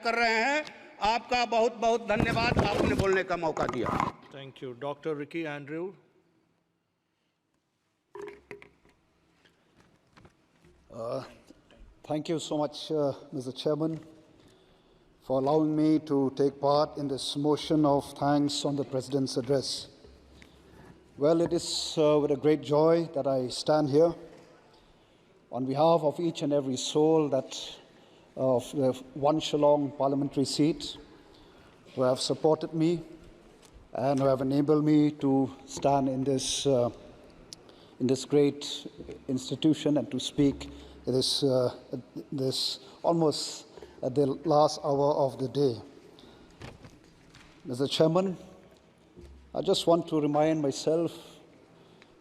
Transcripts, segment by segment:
कर रहे हैं। आपका बहुत बहुत धन्यवाद, आपने बोलने का मौका दिया। Thank you. Dr. Ricky Andrew. Thank you so much, Mr. Chairman, for allowing me to take part in this motion of thanks on the President's address. Well, it is with a great joy that I stand here on behalf of each and every soul that of the One Shillong parliamentary seat who have supported me and who have enabled me to stand in this great institution and to speak this almost at the last hour of the day. Mr. Chairman, I just want to remind myself,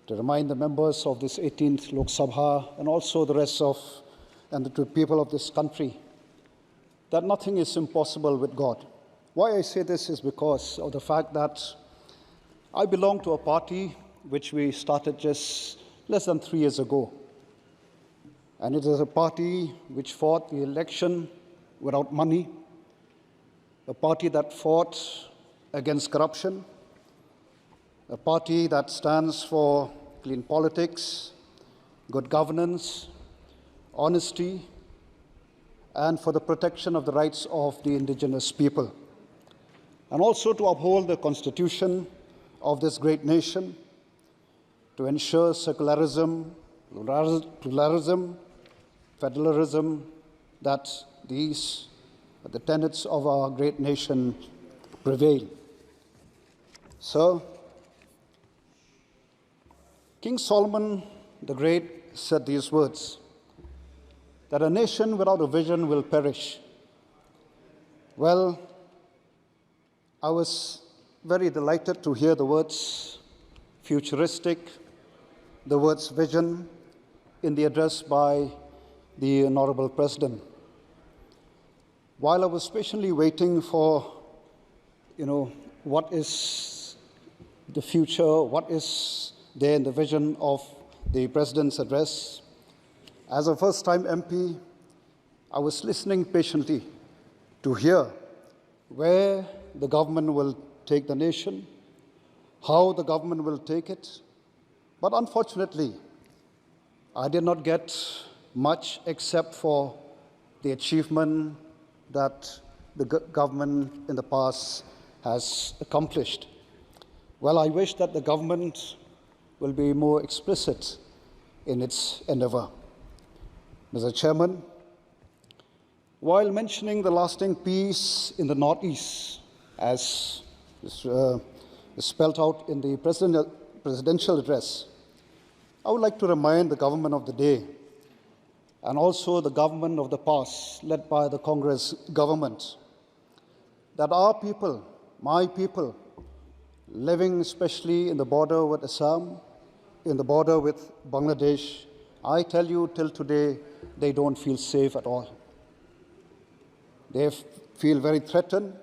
to remind the members of this 18th Lok Sabha and also the rest of and the people of this country that nothing is impossible with God. Why I say this is because of the fact that I belong to a party which we started just less than 3 years ago. And it is a party which fought the election without money, a party that fought against corruption, a party that stands for clean politics, good governance, honesty, and for the protection of the rights of the indigenous people, and also to uphold the constitution of this great nation, to ensure secularism, pluralism, federalism, that these, the tenets of our great nation prevail. So, King Solomon the Great said these words, that a nation without a vision will perish. Well, I was very delighted to hear the words futuristic, the words vision in the address by the Honorable President. While I was patiently waiting for, what is the future, what is there in the vision of the President's address, as a first-time MP, I was listening patiently to hear where the government will take the nation, how the government will take it. But unfortunately, I did not get much except for the achievement that the government in the past has accomplished. Well, I wish that the government will be more explicit in its endeavor. Mr. Chairman, while mentioning the lasting peace in the Northeast, as is spelled out in the presidential address, I would like to remind the government of the day and also the government of the past, led by the Congress government, that our people, my people, living especially in the border with Assam, in the border with Bangladesh, I tell you, till today, they don't feel safe at all. They feel very threatened.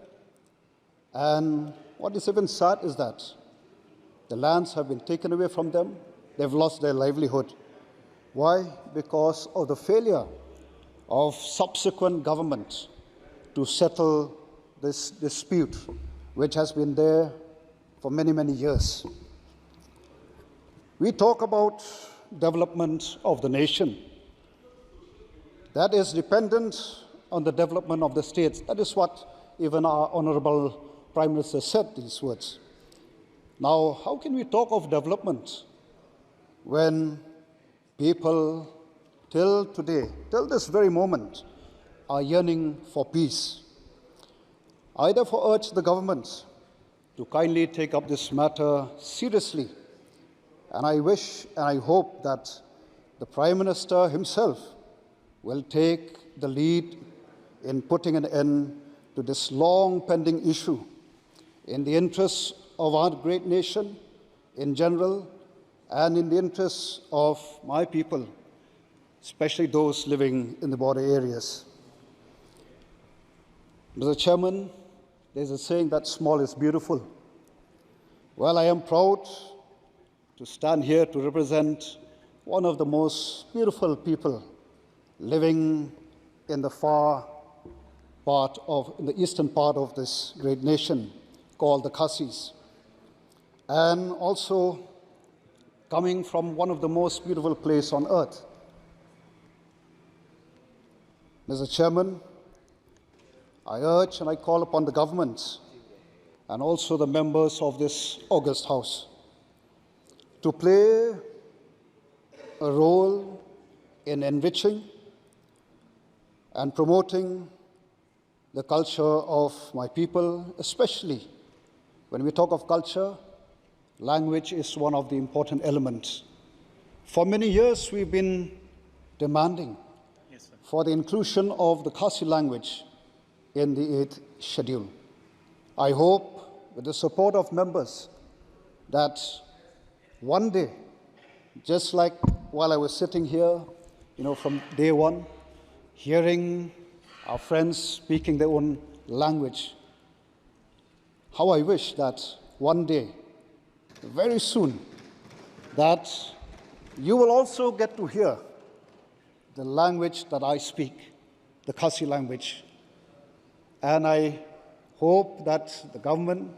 And what is even sad is that the lands have been taken away from them. They've lost their livelihood. Why? Because of the failure of subsequent governments to settle this dispute, which has been there for many, many years. We talk about development of the nation. That is dependent on the development of the states. That is what even our Honorable Prime Minister said, these words. Now, how can we talk of development when people till today, till this very moment, are yearning for peace? I therefore urge the government to kindly take up this matter seriously. And I wish and I hope that the Prime Minister himself will take the lead in putting an end to this long pending issue in the interests of our great nation in general and in the interests of my people, especially those living in the border areas. Mr. Chairman, there's a saying that small is beautiful. Well, I am proud to stand here to represent one of the most beautiful people living in the far in the eastern part of this great nation called the Khasis. And also coming from one of the most beautiful places on earth. Mr. Chairman, I urge and I call upon the government and also the members of this august House to play a role in enriching and promoting the culture of my people, especially when we talk of culture, language is one of the important elements. For many years, we've been demanding for the inclusion of the Khasi language in the 8th schedule. I hope, with the support of members, that one day, just like while I was sitting here, from day one, hearing our friends speaking their own language, how I wish that one day, very soon, that you will also get to hear the language that I speak, the Khasi language. And I hope that the government,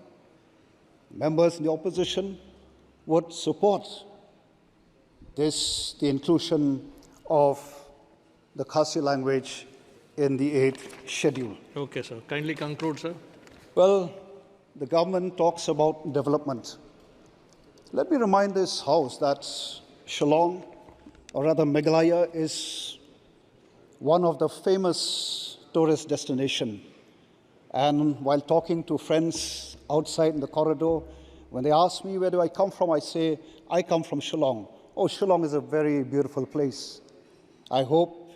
members in the opposition, would support the inclusion of the Khasi language in the 8th schedule. Okay, sir. Kindly conclude, sir. Well, the government talks about development. Let me remind this House that Shillong, or rather Meghalaya, is one of the famous tourist destinations. And while talking to friends outside in the corridor, when they ask me where do I come from, I say, I come from Shillong. Oh, Shillong is a very beautiful place. I hope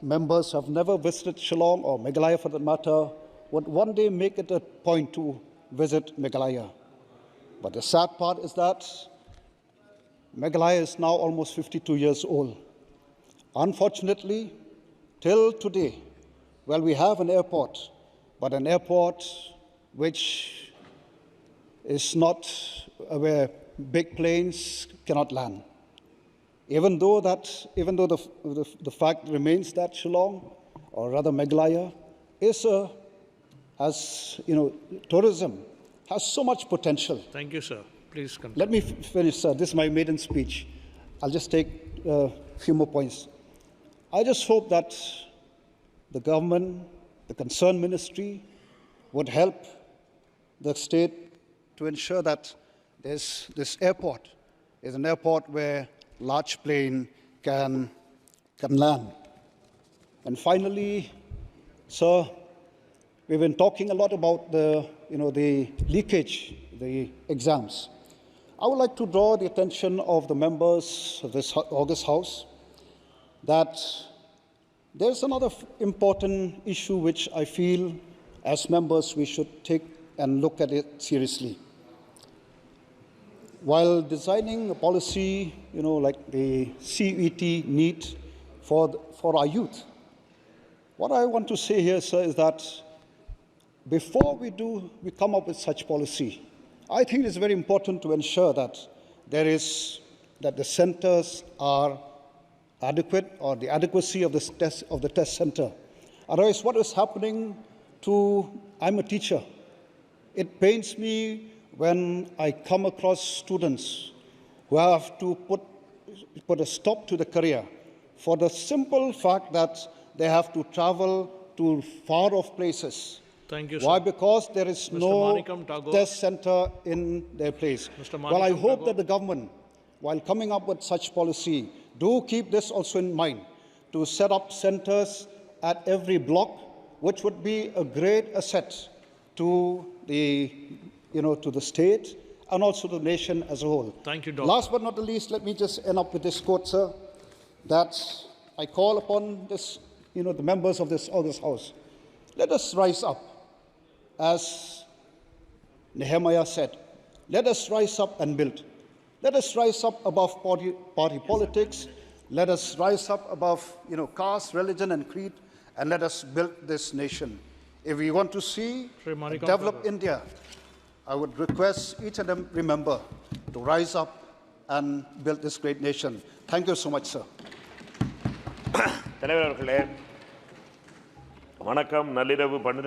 members who have never visited Shillong, or Meghalaya for that matter, would one day make it a point to visit Meghalaya. But the sad part is that Meghalaya is now almost 52 years old. Unfortunately, till today, well, we have an airport, but an airport which is not where big planes cannot land. Even though the fact remains that Shillong, or rather Meghalaya, tourism has so much potential. Thank you, sir. Please continue. Let me finish, sir. This is my maiden speech. I'll just take a few more points. I just hope that the government, the concerned ministry, would help the state to ensure that this airport is an airport where large plane can land. And finally, sir, we've been talking a lot about the leakage, the exams. I would like to draw the attention of the members of this august House that there's another important issue which I feel as members we should take and look at it seriously. While designing a policy, like the CET NEET for our youth, what I want to say here, sir, is that before we come up with such policy, I think it's very important to ensure that the centers are adequate, or the adequacy of the test center. Otherwise, what is happening I'm a teacher. It pains me when I come across students who have to put a stop to the career for the simple fact that they have to travel to far-off places. Thank you, sir. Why? Because there is Mr. no Manikam Tagore. test center in their place. Mr. Well, I Manikam hope Tagore. that the government, while coming up with such policy, do keep this also in mind, to set up centers at every block, which would be a great asset to the state and also the nation as a whole. Thank you, Doctor. Last but not the least, let me just end up with this quote, sir, that I call upon the members of this august House. Let us rise up, as Nehemiah said. Let us rise up and build. Let us rise up above party politics. Let us rise up above caste, religion, and creed, and let us build this nation. If we want to see a developed India, I would request each and every member to rise up and build this great nation. Thank you so much, sir. தலைவர் அவர்களே, வணக்கம். நள்ளிரவு 12